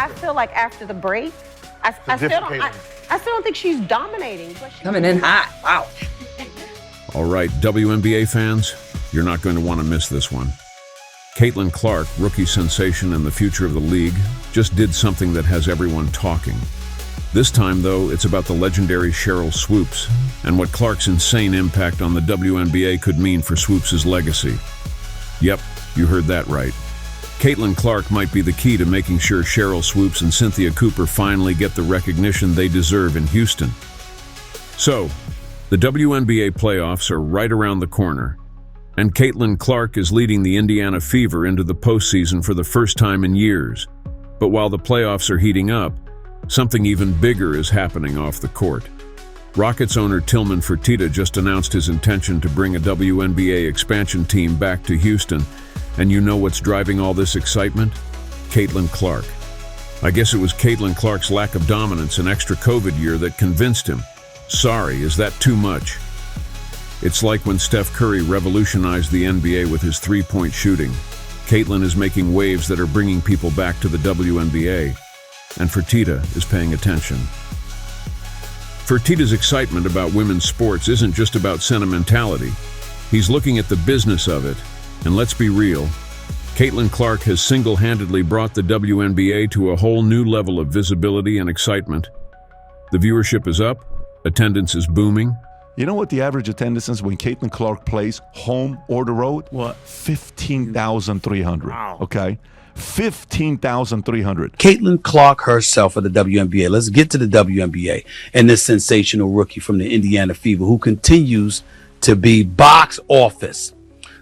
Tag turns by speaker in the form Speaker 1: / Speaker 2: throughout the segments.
Speaker 1: I feel like after the break, I still don't think she's dominating. But
Speaker 2: coming in hot. Wow.
Speaker 3: All right, WNBA fans, you're not going to want to miss this one. Caitlin Clark, rookie sensation and the future of the league, just did something that has everyone talking. This time, though, it's about the legendary Sheryl Swoopes and what Clark's insane impact on the WNBA could mean for Swoopes' legacy. Yep, you heard that right. Caitlin Clark might be the key to making sure Sheryl Swoopes and Cynthia Cooper finally get the recognition they deserve in Houston. So, the WNBA playoffs are right around the corner, and Caitlin Clark is leading the Indiana Fever into the postseason for the first time in years. But while the playoffs are heating up, something even bigger is happening off the court. Rockets owner Tillman Fertitta just announced his intention to bring a WNBA expansion team back to Houston, and you know what's driving all this excitement? Caitlin Clark. I guess it was Caitlin Clark's lack of dominance and extra COVID year that convinced him. Sorry, is that too much? It's like when Steph Curry revolutionized the NBA with his three-point shooting. Caitlin is making waves that are bringing people back to the WNBA, and Fertitta is paying attention. Fertitta's excitement about women's sports isn't just about sentimentality. He's looking at the business of it, and let's be real, Caitlin Clark has single-handedly brought the WNBA to a whole new level of visibility and excitement. The viewership is up, attendance is booming.
Speaker 4: You know what the average attendance is when Caitlin Clark plays home or the road?
Speaker 5: What?
Speaker 4: 15,300.
Speaker 5: Wow.
Speaker 4: Okay? 15,300.
Speaker 6: Caitlin Clark herself of the WNBA. Let's get to the WNBA and this sensational rookie from the Indiana Fever who continues to be box office.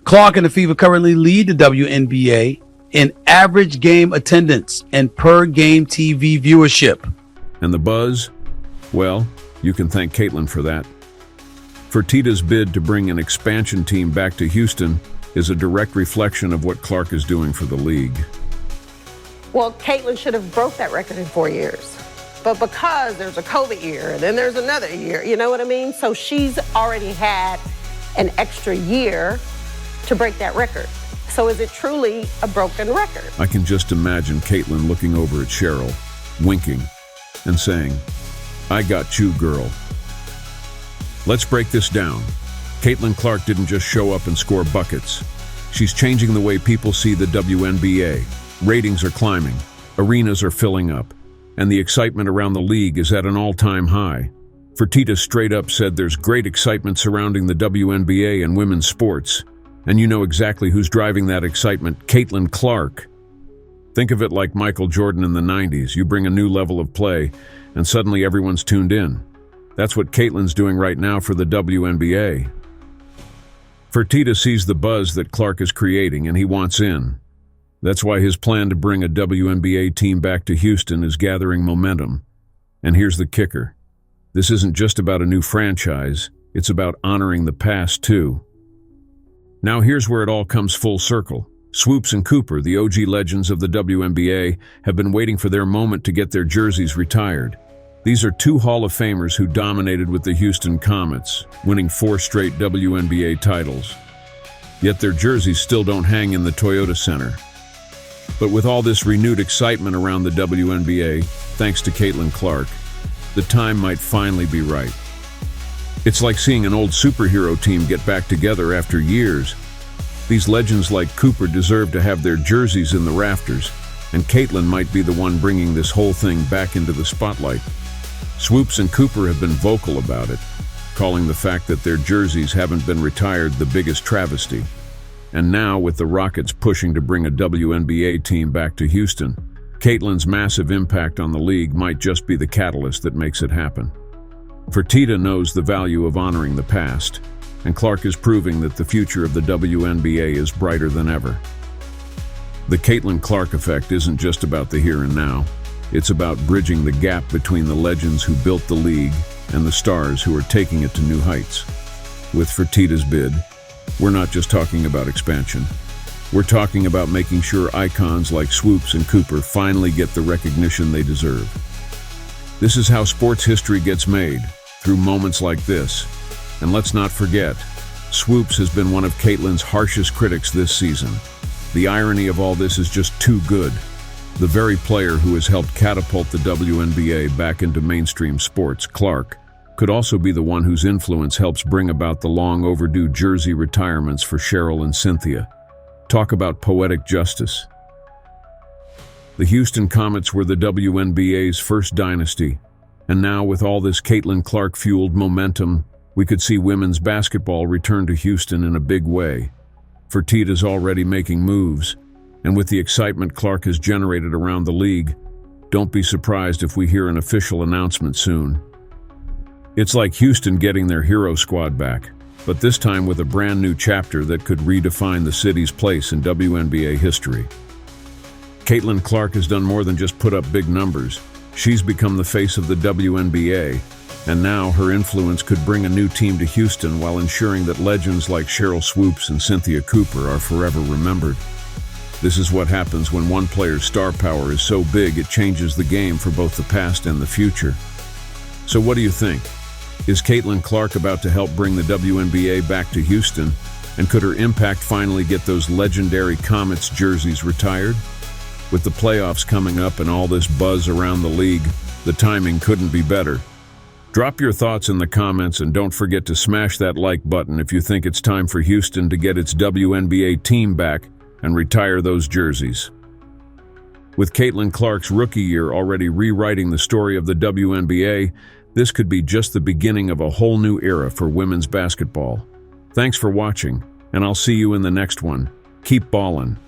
Speaker 6: Clark and the Fever currently lead the WNBA in average game attendance and per game TV viewership.
Speaker 3: And the buzz? Well, you can thank Caitlin for that. Fertitta's bid to bring an expansion team back to Houston is a direct reflection of what Clark is doing for the league.
Speaker 1: Well, Caitlin should have broke that record in 4 years. But because there's a COVID year and then there's another year, you know what I mean? So she's already had an extra year to break that record. So is it truly a broken record?
Speaker 3: I can just imagine Caitlin looking over at Sheryl, winking, and saying, "I got you, girl." Let's break this down. Caitlin Clark didn't just show up and score buckets. She's changing the way people see the WNBA. Ratings are climbing, arenas are filling up, and the excitement around the league is at an all-time high. Fertitta straight up said there's great excitement surrounding the WNBA and women's sports, and you know exactly who's driving that excitement: Caitlin Clark. Think of it like Michael Jordan in the 90s. You bring a new level of play, and suddenly everyone's tuned in. That's what Caitlin's doing right now for the WNBA. Fertitta sees the buzz that Clark is creating, and he wants in. That's why his plan to bring a WNBA team back to Houston is gathering momentum. And here's the kicker. This isn't just about a new franchise, it's about honoring the past too. Now here's where it all comes full circle. Swoopes and Cooper, the OG legends of the WNBA, have been waiting for their moment to get their jerseys retired. These are two Hall of Famers who dominated with the Houston Comets, winning 4 straight WNBA titles. Yet their jerseys still don't hang in the Toyota Center. But with all this renewed excitement around the WNBA, thanks to Caitlin Clark, the time might finally be right. It's like seeing an old superhero team get back together after years. These legends like Cooper deserve to have their jerseys in the rafters, and Caitlin might be the one bringing this whole thing back into the spotlight. Swoopes and Cooper have been vocal about it, calling the fact that their jerseys haven't been retired the biggest travesty. And now, with the Rockets pushing to bring a WNBA team back to Houston, Caitlin's massive impact on the league might just be the catalyst that makes it happen. Fertitta knows the value of honoring the past, and Clark is proving that the future of the WNBA is brighter than ever. The Caitlin Clark effect isn't just about the here and now. It's about bridging the gap between the legends who built the league and the stars who are taking it to new heights. With Fertitta's bid, we're not just talking about expansion. We're talking about making sure icons like Swoopes and Cooper finally get the recognition they deserve. This is how sports history gets made, through moments like this. And let's not forget, Swoopes has been one of Caitlin's harshest critics this season. The irony of all this is just too good. The very player who has helped catapult the WNBA back into mainstream sports, Clark, could also be the one whose influence helps bring about the long overdue jersey retirements for Sheryl and Cynthia. Talk about poetic justice. The Houston Comets were the WNBA's first dynasty, and now with all this Caitlin Clark-fueled momentum, we could see women's basketball return to Houston in a big way. Fertitta's already making moves, and with the excitement Clark has generated around the league, don't be surprised if we hear an official announcement soon. It's like Houston getting their hero squad back, but this time with a brand new chapter that could redefine the city's place in WNBA history. Caitlin Clark has done more than just put up big numbers. She's become the face of the WNBA, and now her influence could bring a new team to Houston while ensuring that legends like Sheryl Swoopes and Cynthia Cooper are forever remembered. This is what happens when one player's star power is so big it changes the game for both the past and the future. So what do you think? Is Caitlin Clark about to help bring the WNBA back to Houston? And could her impact finally get those legendary Comets jerseys retired? With the playoffs coming up and all this buzz around the league, the timing couldn't be better. Drop your thoughts in the comments and don't forget to smash that like button if you think it's time for Houston to get its WNBA team back and retire those jerseys. With Caitlin Clark's rookie year already rewriting the story of the WNBA, this could be just the beginning of a whole new era for women's basketball. Thanks for watching, and I'll see you in the next one. Keep ballin'.